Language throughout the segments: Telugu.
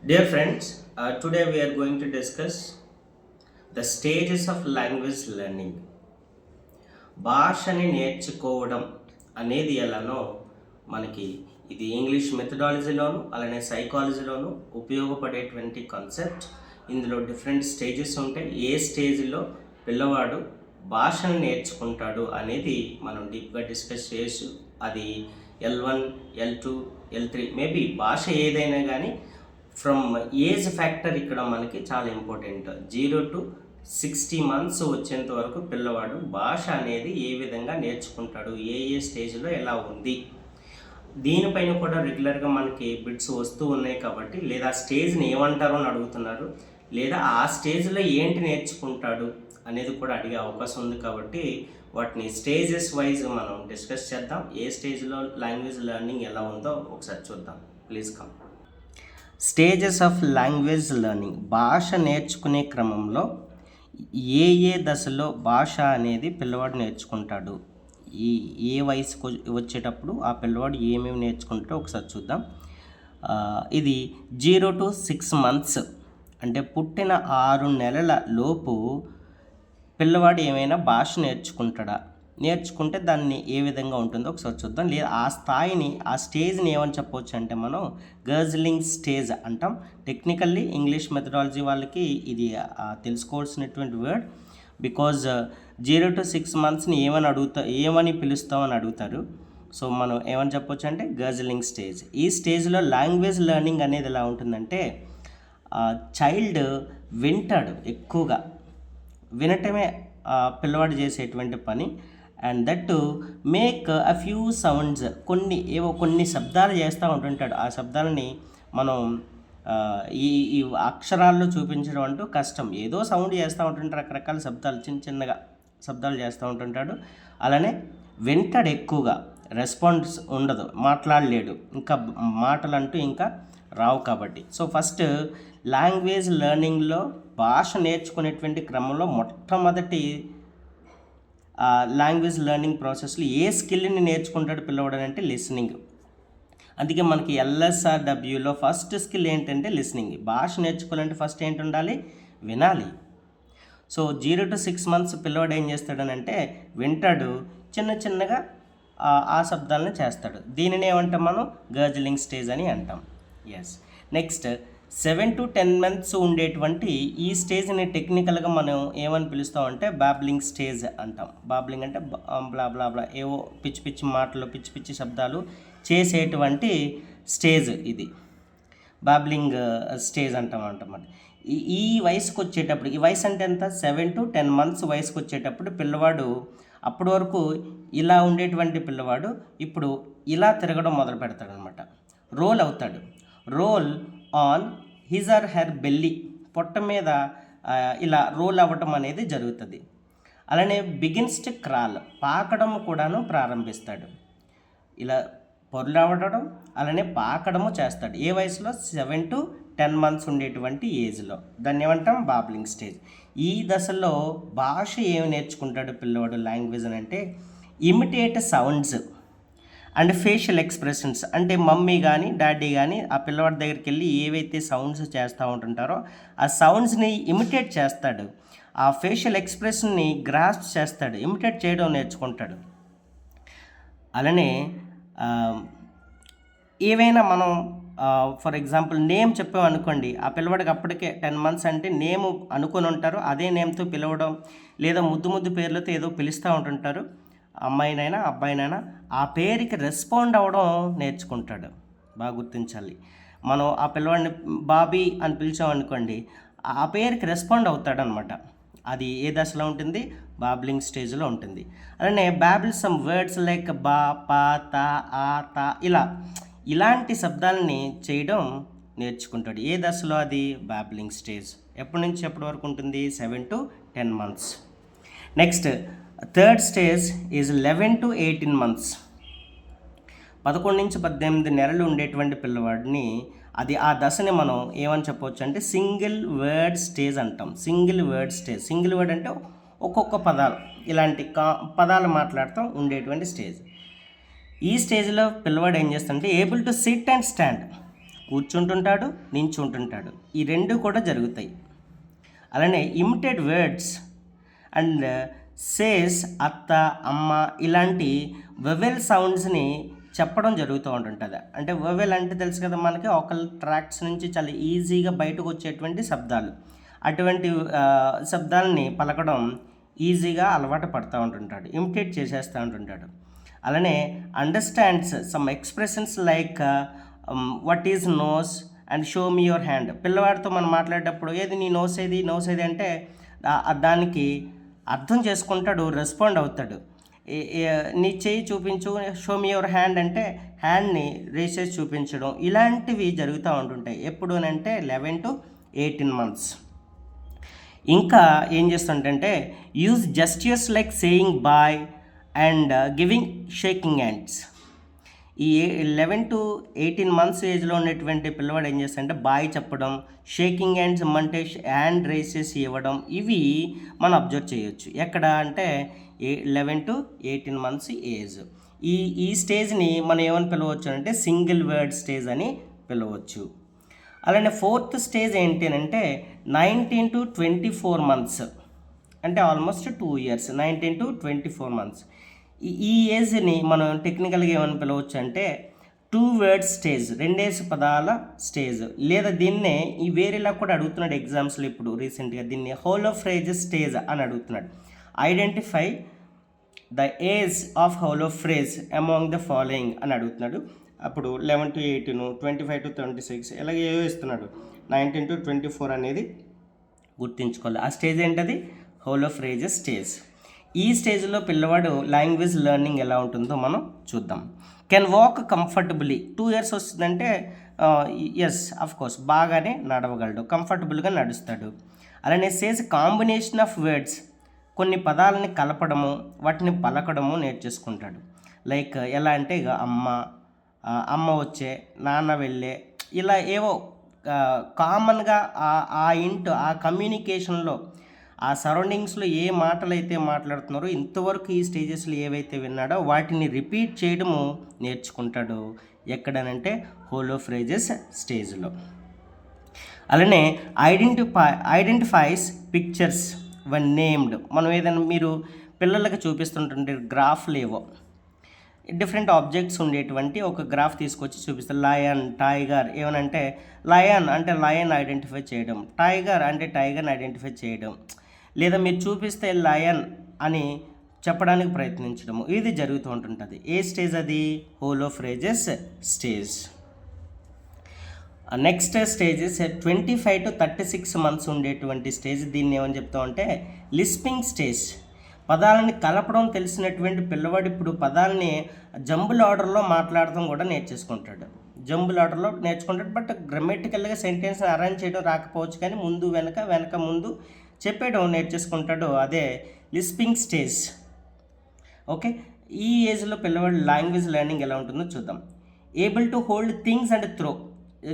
Dear friends, today we are going to discuss the stages of language learning. భాషని నేర్చుకోవడం అనేది ఎలానో మనకి ఇది ఇంగ్లీష్ మెథడాలజీలోను అలానే సైకాలజీలోను ఉపయోగపడేటువంటి కాన్సెప్ట్. ఇందులో డిఫరెంట్ స్టేజెస్ ఉంటాయి. ఏ స్టేజ్లో పిల్లవాడు భాషను నేర్చుకుంటాడు అనేది మనం డీప్గా డిస్కస్ చేయొచ్చు. అది L1, L2, L3 మేబీ భాష ఏదైనా కానీ ఫ్రమ్ ఏజ్ ఫ్యాక్టర్ ఇక్కడ మనకి చాలా ఇంపార్టెంట్. 0 to 60 months వచ్చేంత వరకు పిల్లవాడు భాష అనేది ఏ విధంగా నేర్చుకుంటాడు, ఏ స్టేజ్లో ఎలా ఉంది, దీనిపైన కూడా రెగ్యులర్గా మనకి బిట్స్ వస్తూ ఉన్నాయి. కాబట్టి లేదా స్టేజ్ని ఏమంటారో అని అడుగుతున్నారు, లేదా ఆ స్టేజ్లో ఏంటి నేర్చుకుంటాడు అనేది కూడా అడిగే అవకాశం ఉంది. కాబట్టి వాటిని స్టేజెస్ వైజ్ మనం డిస్కస్ చేద్దాం. ఏ స్టేజ్లో లాంగ్వేజ్ లెర్నింగ్ ఎలా ఉందో ఒకసారి చూద్దాం. Please come. Stages of language learning. భాష నేర్చుకునే క్రమంలో ఏ దశలో భాష అనేది పిల్లవాడు నేర్చుకుంటాడు, ఏ వయసుకు వచ్చేటప్పుడు ఆ పిల్లవాడు ఏమేమి నేర్చుకుంటాడో ఒకసారి చూద్దాం. ఇది 0 to 6 months అంటే పుట్టిన 6 నెలల లోపు పిల్లవాడు ఏమైనా భాష నేర్చుకుంటే దాన్ని ఏ విధంగా ఉంటుందో ఒకసారి చూద్దాం. లేదా ఆ స్థాయిని, ఆ స్టేజ్ని ఏమని చెప్పవచ్చు అంటే మనం గర్జ్లింగ్ స్టేజ్ అంటాం. టెక్నికల్లీ ఇంగ్లీష్ మెథడాలజీ వాళ్ళకి ఇది తెలుసుకోవాల్సినటువంటి వర్డ్. బికాజ్ 0 to 6 months ఏమని పిలుస్తామని అడుగుతారు. సో మనం ఏమని చెప్పొచ్చు అంటే గర్జ్లింగ్ స్టేజ్. ఈ స్టేజ్లో లాంగ్వేజ్ లెర్నింగ్ అనేది ఎలా ఉంటుందంటే చైల్డ్ వింటాడు, ఎక్కువగా వినటమే పిల్లవాడు చేసేటువంటి పని. And that to make a few sounds, కొన్ని శబ్దాలు చేస్తూ ఉంటుంటాడు. ఆ శబ్దాలని మనం ఈ అక్షరాల్లో చూపించడం అంటూ కష్టం. ఏదో సౌండ్ చేస్తూ ఉంటుంటాడు, రకరకాల శబ్దాలు, చిన్నగా శబ్దాలు చేస్తూ ఉంటుంటాడు. అలానే వింటాడు, ఎక్కువగా రెస్పాన్స్ ఉండదు, మాట్లాడలేడు, ఇంకా మాటలు అంటూ ఇంకా రావు. కాబట్టి సో ఫస్ట్ లాంగ్వేజ్ లెర్నింగ్లో భాష నేర్చుకునేటువంటి క్రమంలో మొట్టమొదటి లాంగ్వేజ్ లెర్నింగ్ ప్రాసెస్లో ఏ స్కిల్ని నేర్చుకుంటాడు పిల్లవాడు అంటే లిసనింగ్. అందుకే మనకి LSRWలో ఫస్ట్ స్కిల్ ఏంటంటే లిసనింగ్. భాష నేర్చుకోవాలంటే ఫస్ట్ ఏంటి ఉండాలి? వినాలి. సో 0 to 6 months పిల్లవాడు ఏం చేస్తాడనంటే వింటాడు, చిన్నగా ఆ శబ్దాలను చేస్తాడు. దీనిని ఏమంటాం మనం? గర్జ్లింగ్ స్టేజ్ అని అంటాం. ఎస్. నెక్స్ట్ 7 to 10 months ఉండేటువంటి ఈ స్టేజ్ని టెక్నికల్గా మనం ఏమని పిలుస్తామంటే బాబ్లింగ్ స్టేజ్ అంటాం. బాబ్లింగ్ అంటే బ్లా బ్లా బ్లా ఏవో పిచ్చి మాటలు, పిచ్చి శబ్దాలు చేసేటువంటి స్టేజ్ ఇది బాబ్లింగ్ స్టేజ్ అంటాం. ఈ వయసుకు వచ్చేటప్పుడు, ఈ వయసు అంటే ఎంత? 7 to 10 months వయసుకు వచ్చేటప్పుడు పిల్లవాడు అప్పటి వరకు ఇలా ఉండేటువంటి పిల్లవాడు ఇప్పుడు ఇలా తిరగడం మొదలు పెడతాడనమాట. రోల్ అవుతాడు. Roll on his or her belly, పొట్ట మీద ఇలా రోల్ అవ్వటం అనేది జరుగుతుంది. అలానే బిగిన్స్ టు క్రాల్, పాకడం కూడాను ప్రారంభిస్తాడు. ఇలా పొర్లు అవ్వడం అలానే పాకడము చేస్తాడు. ఏ వయసులో? 7 to 10 months ఉండేటువంటి ఏజ్లో. దాన్ని ఏమంటాం? బాబ్లింగ్ స్టేజ్. ఈ దశలో భాష ఏమి నేర్చుకుంటాడు పిల్లవాడు లాంగ్వేజ్ అని అంటే imitate sounds and facial expressions. అంటే మమ్మీ కానీ డాడీ కానీ ఆ పిల్లవాడి దగ్గరికి వెళ్ళి ఏవైతే సౌండ్స్ చేస్తూ ఉంటుంటారో ఆ సౌండ్స్ని ఇమిటేట్ చేస్తాడు. ఆ ఫేషియల్ ఎక్స్ప్రెషన్ని గ్రాస్ప్ చేస్తాడు, ఇమిటేట్ చేయడం నేర్చుకుంటాడు. అలానే ఏవైనా మనం ఫర్ ఎగ్జాంపుల్ నేమ్ చెప్పామనుకోండి, ఆ పిల్లవాడికి అప్పటికే 10 months అంటే నేమ్ అనుకొని ఉంటారు, అదే నేమ్తో పిలవడం, లేదా ముద్దు పేర్లతో ఏదో పిలుస్తూ ఉంటుంటారు. అమ్మాయినైనా అబ్బాయినైనా ఆ పేరుకి రెస్పాండ్ అవ్వడం నేర్చుకుంటాడు. బాగా గుర్తించాలి. మనం ఆ పిల్లవాడిని బాబీ అని పిలిచామనుకోండి, ఆ పేరుకి రెస్పాండ్ అవుతాడనమాట. అది ఏ దశలో ఉంటుంది? బాబ్లింగ్ స్టేజ్లో ఉంటుంది. అలానే బాబిల్ సమ్ వర్డ్స్ లైక్ బా, పా, తా, ఆ, తా ఇలాంటి శబ్దాలని చేయడం నేర్చుకుంటాడు. ఏ దశలో? అది బాబ్లింగ్ స్టేజ్. ఎప్పటి నుంచి ఎప్పటి వరకు ఉంటుంది? 7 to 10 months. Next third stage is 11 to 18 months. 11 నుంచి 18 నెలలు ఉండేటువంటి పిల్లవాడిని ఆ దశని మనం ఏమని చెప్పవచ్చు అంటే సింగిల్ వర్డ్ స్టేజ్ అంటాం. సింగిల్ వర్డ్ అంటే ఒక్కొక్క పదాలు, ఇలాంటి పదాలు మాట్లాడుతూ ఉండేటువంటి స్టేజ్. ఈ స్టేజ్లో పిల్లవాడు ఏం చేస్తాడంటే able to sit and stand, కూర్చుంటుంటాడు, నించుంటుంటాడు. ఈ రెండు కూడా జరుగుతాయి. అలానే ఇమిటేట్ వర్డ్స్ అండ్ సేస్ అత్త, అమ్మ ఇలాంటి వెవెల్ సౌండ్స్ని చెప్పడం జరుగుతూ ఉంటుంటుంది. అంటే వెవెల్ అంటే తెలుసు కదా మనకి, ఒకల్ ట్రాక్ట్స్ నుంచి చాలా ఈజీగా బయటకు వచ్చేటువంటి శబ్దాలు. అటువంటి శబ్దాలని పలకడం ఈజీగా అలవాటు పడుతూ ఉంటుంటాడు, ఇమిటేట్ చేసేస్తూ ఉంటుంటాడు. అలానే understands some expressions like what is nose and show me your hand. పిల్లవాడితో మనం మాట్లాడేటప్పుడు ఏది నీ నోస్ ఏది అంటే దానికి అర్థం చేసుకుంటాడు, రెస్పాండ్ అవుతాడు. నీ చేయి చూపించు, షో మీ యువర్ హ్యాండ్ అంటే హ్యాండ్ని రేస్ చేసి చూపించడం, ఇలాంటివి జరుగుతూ ఉంటుంటాయి. ఎప్పుడు అంటే 11 to 18 months. ఇంకా ఏం చేస్తుంటే use gestures like saying bye and giving shaking hands. ఈ 11 to 18 months ఏజ్లో ఉన్నటువంటి పిల్లవాడు ఏం చేస్తాడంటే బాయ్ చెప్పడం, షేకింగ్ హ్యాండ్స్ అంటే హ్యాండ్ రేసెస్ ఇవ్వడం, ఇవి మనం అబ్జర్వ్ చేయొచ్చు. ఎక్కడ అంటే 11 to 18 months ఏజ్. ఈ స్టేజ్ని మనం ఏమని పిలవచ్చు అంటే సింగిల్ వర్డ్ స్టేజ్ అని పిలవచ్చు. అలానే 4th స్టేజ్ ఏంటి అంటే 19 to 24 months, అంటే ఆల్మోస్ట్ 2 years, 19 to 24 months. ఈ ఏజ్ని మనం టెక్నికల్గా ఏమని పిలవచ్చు అంటే 2 word స్టేజ్, 2 పదాల స్టేజ్. లేదా దీన్నే ఈ వేరేలా కూడా అడుగుతున్నాడు ఎగ్జామ్స్లో ఇప్పుడు రీసెంట్గా, దీన్ని హోలో ఫ్రేజెస్ స్టేజ్ అని అడుగుతున్నాడు. Identify the age of hollow phrase among the following అని అడుగుతున్నాడు. అప్పుడు 11 to 18, 25 to 26 ఇలాగ ఏవో ఇస్తున్నాడు. 19 to 24 అనేది గుర్తుంచుకోవాలి. ఆ స్టేజ్ ఏంటది? Hollow phrases stage. ఈ స్టేజ్లో పిల్లవాడు లాంగ్వేజ్ లెర్నింగ్ ఎలా ఉంటుందో మనం చూద్దాం. Can walk comfortably. 2 years వస్తుందంటే ఎస్ అఫ్ కోర్స్ బాగానే నడవగలడు, కంఫర్టబుల్గా నడుస్తాడు. అలానే సేజ్ కాంబినేషన్ ఆఫ్ వర్డ్స్, కొన్ని పదాలని కలపడము, వాటిని పలకడము నేర్చేసుకుంటాడు. లైక్ ఎలా అంటే ఇక అమ్మ వచ్చే, నాన్న వెళ్ళే, ఇలా ఏవో కామన్గా ఆ ఇంటి ఆ కమ్యూనికేషన్లో ఆ సరౌండింగ్స్లో ఏ మాటలు అయితే మాట్లాడుతున్నారో ఇంతవరకు ఈ స్టేజెస్లో ఏవైతే విన్నాడో వాటిని రిపీట్ చేయడము నేర్చుకుంటాడు. ఎక్కడనంటే హోలో ఫ్రేజెస్ స్టేజ్లో. అలానే ఐడెంటిఫైస్ పిక్చర్స్ వన్ నేమ్డ్. మనం ఏదైనా మీరు పిల్లలకి చూపిస్తుంటుంటే గ్రాఫ్లు ఏవో డిఫరెంట్ ఆబ్జెక్ట్స్ ఉండేటువంటి ఒక గ్రాఫ్ తీసుకొచ్చి చూపిస్తారు. లయన్, టైగర్, ఏమనంటే లయన్ అంటే లయన్ ఐడెంటిఫై చేయడం, టైగర్ అంటే టైగర్ని ఐడెంటిఫై చేయడం, లేదా మీరు చూపిస్తే లయన్ అని చెప్పడానికి ప్రయత్నించడము, ఇది జరుగుతూ ఉంటుంటుంది. ఏ స్టేజ్ అది? Hollow phrases stage. Next stages 25 to 36 months ఉండేటువంటి స్టేజ్. దీన్ని ఏమని చెప్తామంటే లిస్పింగ్ స్టేజ్. పదాలని కలపడం తెలిసినటువంటి పిల్లవాడు ఇప్పుడు పదాలని జంబుల్ ఆర్డర్లో మాట్లాడడం కూడా నేర్చేసుకుంటాడు. జంబుల్ ఆర్డర్లో నేర్చుకుంటాడు. బట్ గ్రామటికల్గా సెంటెన్స్ అరేంజ్ చేయడం రాకపోవచ్చు, కానీ ముందు వెనక ముందు చెప్పేయడం నేర్చేసుకుంటాడు. అదే లిస్పింగ్ స్టేజ్. ఓకే, ఈ ఏజ్లో పిల్లవాడు లాంగ్వేజ్ లెర్నింగ్ ఎలా ఉంటుందో చూద్దాం. Able to hold things and throw,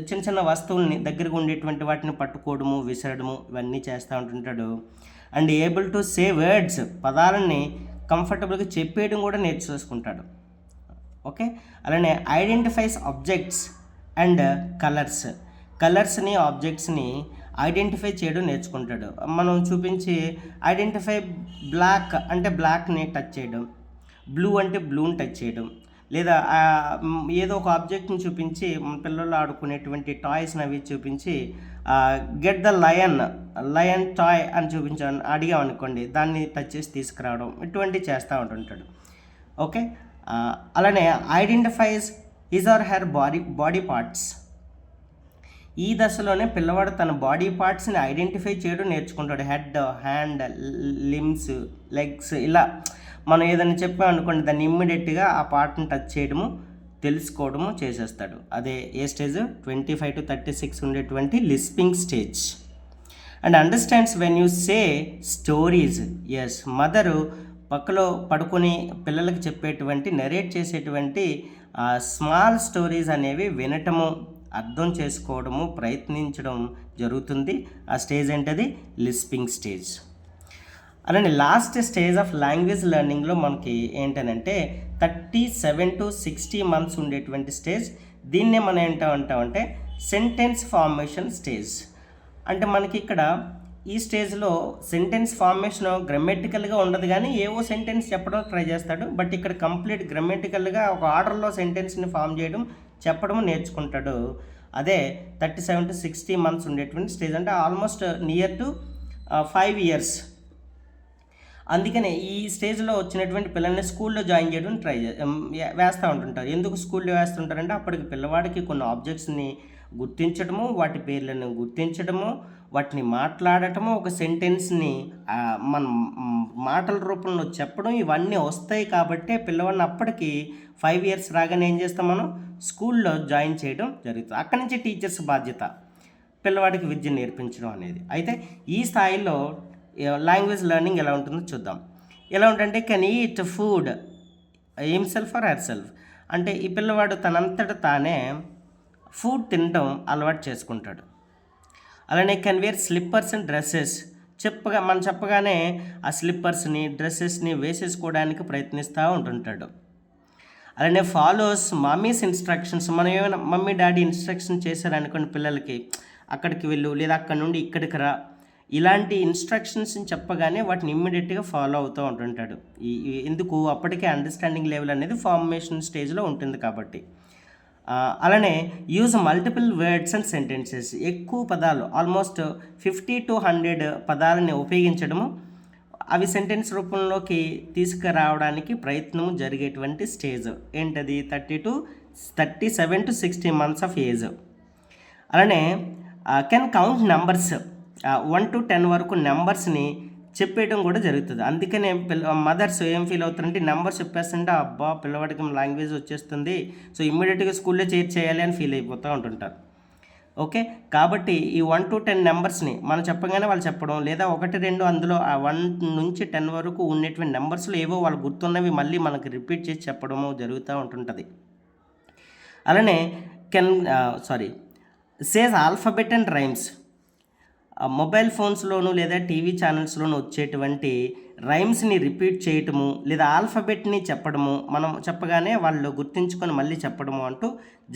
చిన్న చిన్న వస్తువుల్ని దగ్గరగా ఉండేటువంటి వాటిని పట్టుకోవడము, విసరడము, ఇవన్నీ చేస్తూ ఉంటుంటాడు. And able to say words, పదాలని కంఫర్టబుల్గా చెప్పేయడం కూడా నేర్చేసుకుంటాడు. ఓకే, అలానే ఐడెంటిఫైస్ ఆబ్జెక్ట్స్ అండ్ కలర్స్ని ఆబ్జెక్ట్స్ని ఐడెంటిఫై చేయడం నేర్చుకుంటాడు. మనం చూపించి ఐడెంటిఫై బ్లాక్ అంటే బ్లాక్ని టచ్ చేయడం, బ్లూ అంటే బ్లూని టచ్ చేయడం, లేదా ఏదో ఒక ఆబ్జెక్ట్ని చూపించి పిల్లలు ఆడుకునేటువంటి టాయ్స్ని అవి చూపించి గెట్ ద లయన్ టాయ్ అని చూపించాను అడిగామనుకోండి, దాన్ని టచ్ చేసి తీసుకురావడం, ఇటువంటివి చేస్తూ ఉంటుంటాడు. ఓకే, అలానే identifies his or her body parts. ఈ దశలోనే పిల్లవాడు తన బాడీ పార్ట్స్ని ఐడెంటిఫై చేయడం నేర్చుకుంటాడు. హెడ్, హ్యాండ్, లిమ్స్, లెగ్స్, ఇలా మనం ఏదైనా చెప్పామనుకోండి దాన్ని ఇమ్మీడియట్గా ఆ పార్ట్ని టచ్ చేయడము, తెలుసుకోవడము చేసేస్తాడు. అదే ఏ స్టేజ్? 25 to 36 ఉండేటువంటి lisping stage. And understands when you say stories. Yes, mother పక్కలో పడుకొని పిల్లలకి చెప్పేటువంటి నెరేట్ చేసేటువంటి స్మాల్ స్టోరీస్ అనేవి వినటము, అర్థం చేసుకోవడము, ప్రయత్నించడం జరుగుతుంది. ఆ స్టేజ్ ఏంటది? Lisping stage. అలానే లాస్ట్ స్టేజ్ ఆఫ్ లాంగ్వేజ్ లెర్నింగ్లో మనకి ఏంటనంటే 37 to 60 months ఉండేటువంటి స్టేజ్. దీన్నే మనం ఏంటంటామంటే సెంటెన్స్ ఫార్మేషన్ స్టేజ్. అంటే మనకి ఇక్కడ ఈ స్టేజ్లో సెంటెన్స్ ఫార్మేషన్ గ్రామటికల్గా ఉండదు, కానీ ఏవో సెంటెన్స్ చెప్పడం ట్రై చేస్తాడు. బట్ ఇక్కడ కంప్లీట్ గ్రామటికల్గా ఒక ఆర్డర్లో సెంటెన్స్ని ఫామ్ చేయడం, చెప్పడం నేర్చుకుంటాడు. అదే 37 to 60 months ఉండేటువంటి స్టేజ్, అంటే ఆల్మోస్ట్ నియర్ టు 5 years. అందుకనే ఈ స్టేజ్లో వచ్చినటువంటి పిల్లల్ని స్కూల్లో జాయిన్ చేయడం వేస్తూ ఉంటుంటారు. ఎందుకు స్కూల్లో వేస్తుంటారంటే అప్పటికి పిల్లవాడికి కొన్ని ఆబ్జెక్ట్స్ని గుర్తించడము, వాటి పేర్లను గుర్తించడము, వాటిని మాట్లాడటము, ఒక సెంటెన్స్ని మన మాటల రూపంలో చెప్పడం, ఇవన్నీ వస్తాయి. కాబట్టి పిల్లవాడిని అప్పటికి 5 years రాగానే ఏం చేస్తాం, మనం స్కూల్లో జాయిన్ చేయడం జరుగుతుంది. అక్కడి నుంచి టీచర్స్ బాధ్యత పిల్లవాడికి విద్య నేర్పించడం అనేది. అయితే ఈ స్థాయిలో లాంగ్వేజ్ లెర్నింగ్ ఎలా ఉంటుందో చూద్దాం. ఎలా ఉంటుందంటే can eat food himself or herself, అంటే ఈ పిల్లవాడు తనంతట తానే ఫుడ్ తినడం అలవాటు చేసుకుంటాడు. అలానే can wear slippers and dresses, మనం చెప్పగానే ఆ స్లిప్పర్స్ని డ్రెస్సెస్ని వేసేసుకోవడానికి ప్రయత్నిస్తూ ఉంటుంటాడు. అలానే ఫాలోస్ మమ్మీస్ ఇన్స్ట్రక్షన్స్, మనం ఏమైనా మమ్మీ డాడీ ఇన్స్ట్రక్షన్ చేశారనుకోండి పిల్లలకి, అక్కడికి వెళ్ళు లేదా అక్కడ నుండి ఇక్కడికి రా, ఇలాంటి ఇన్స్ట్రక్షన్స్ని చెప్పగానే వాటిని ఇమ్మీడియట్గా ఫాలో అవుతూ ఉంటుంటాడు. ఎందుకు, అప్పటికే అండర్స్టాండింగ్ లెవెల్ అనేది ఫార్మేషన్ స్టేజ్లో ఉంటుంది కాబట్టి. అలానే use multiple words and sentences, ఎక్కువ పదాలు ఆల్మోస్ట్ 50 to 100 పదాలని ఉపయోగించడము, అవి సెంటెన్స్ రూపంలోకి తీసుకురావడానికి ప్రయత్నం జరిగేటువంటి స్టేజ్ ఏంటది, 37 to 60 months ఆఫ్ ఏజ్. అలానే కెన్ కౌంట్ నెంబర్స్, 1 to 10 వరకు నెంబర్స్ని చెప్పేయడం కూడా జరుగుతుంది. అందుకనే మదర్స్ ఏం ఫీల్ అవుతారంటే నెంబర్స్ చెప్పేస్తుంటే అబ్బా పిల్లవాడికి లాంగ్వేజ్ వచ్చేస్తుంది, సో ఇమ్మీడియట్గా స్కూల్లో చేయాలి అని ఫీల్ అయిపోతూ ఉంటుంటారు. ఓకే, కాబట్టి ఈ 1 to 10 నెంబర్స్ని మనం చెప్పగానే వాళ్ళు చెప్పడం, లేదా 1, 2 అందులో 1 నుంచి 10 వరకు ఉన్నటువంటి నెంబర్స్లో ఏవో వాళ్ళు గుర్తున్నవి మళ్ళీ మనకు రిపీట్ చేసి చెప్పడము జరుగుతూ ఉంటుంటుంది. అలానే says alphabet and rhymes, mobile ఫోన్స్లోను లేదా టీవీ ఛానల్స్లోను వచ్చేటువంటి రైమ్స్ని రిపీట్ చేయటము, లేదా ఆల్ఫాబెట్ని చెప్పడము, మనం చెప్పగానే వాళ్ళు గుర్తుంచుకొని మళ్ళీ చెప్పడము అంటూ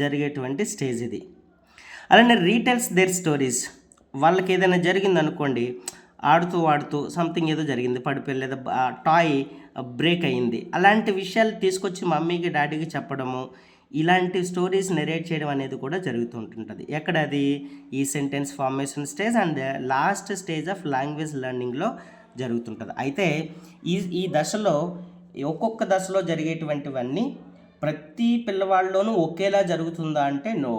జరిగేటువంటి స్టేజ్ ఇది. అలానే రీటెల్స్ దేర్ స్టోరీస్, వాళ్ళకి ఏదైనా జరిగింది అనుకోండి, ఆడుతూ సంథింగ్ ఏదో జరిగింది, పడిపోయి లేదా టాయ్ బ్రేక్ అయ్యింది, అలాంటి విషయాలు తీసుకొచ్చి మమ్మీకి డాడీకి చెప్పడము, ఇలాంటి స్టోరీస్ నెరేట్ చేయడం అనేది కూడా జరుగుతూ ఉంటుంటుంది. ఎక్కడది, ఈ sentence formation stage and last stage of language లెర్నింగ్లో జరుగుతుంటుంది. అయితే ఈ దశలో ఒక్కొక్క దశలో జరిగేటువంటివన్నీ ప్రతి పిల్లవాళ్ళలోనూ ఒకేలా జరుగుతుందా అంటే నో,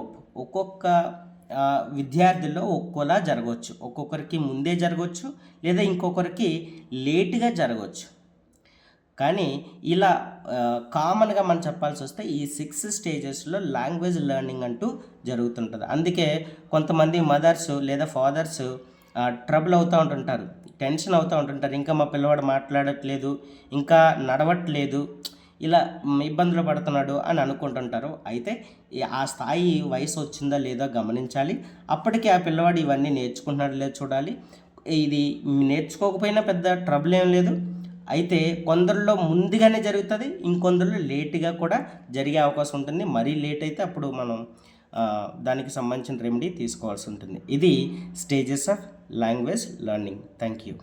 ఒక్కొక్క విద్యార్థుల్లో ఒక్కోలా జరగవచ్చు. ఒక్కొక్కరికి ముందే జరగవచ్చు, లేదా ఇంకొకరికి లేటుగా జరగవచ్చు. కానీ ఇలా కామన్గా మనం చెప్పాల్సి వస్తే ఈ 6 స్టేజెస్లో లాంగ్వేజ్ లెర్నింగ్ అంటూ జరుగుతుంటుంది. అందుకే కొంతమంది మదర్స్ లేదా ఫాదర్స్ ట్రబుల్ అవుతూ ఉంటుంటారు, టెన్షన్ అవుతూ ఉంటుంటారు, ఇంకా మా పిల్లవాడు మాట్లాడట్లేదు, ఇంకా నడవట్లేదు, ఇలా ఇబ్బందులు పడుతున్నాడు అని అనుకుంటుంటారు. అయితే ఆ స్థాయి వయసు వచ్చిందా లేదో గమనించాలి. అప్పటికి ఆ పిల్లవాడు ఇవన్నీ నేర్చుకుంటున్నాడు లేదో చూడాలి. ఇది నేర్చుకోకపోయినా పెద్ద ట్రబుల్ ఏం లేదు. అయితే కొందరిలో ముందుగానే జరుగుతుంది, ఇంకొందరిలో లేటుగా కూడా జరిగే అవకాశం ఉంటుంది. మరీ లేట్ అయితే అప్పుడు మనం దానికి సంబంధించిన రెమెడీ తీసుకోవాల్సి ఉంటుంది. ఇది stages of language learning. Thank you.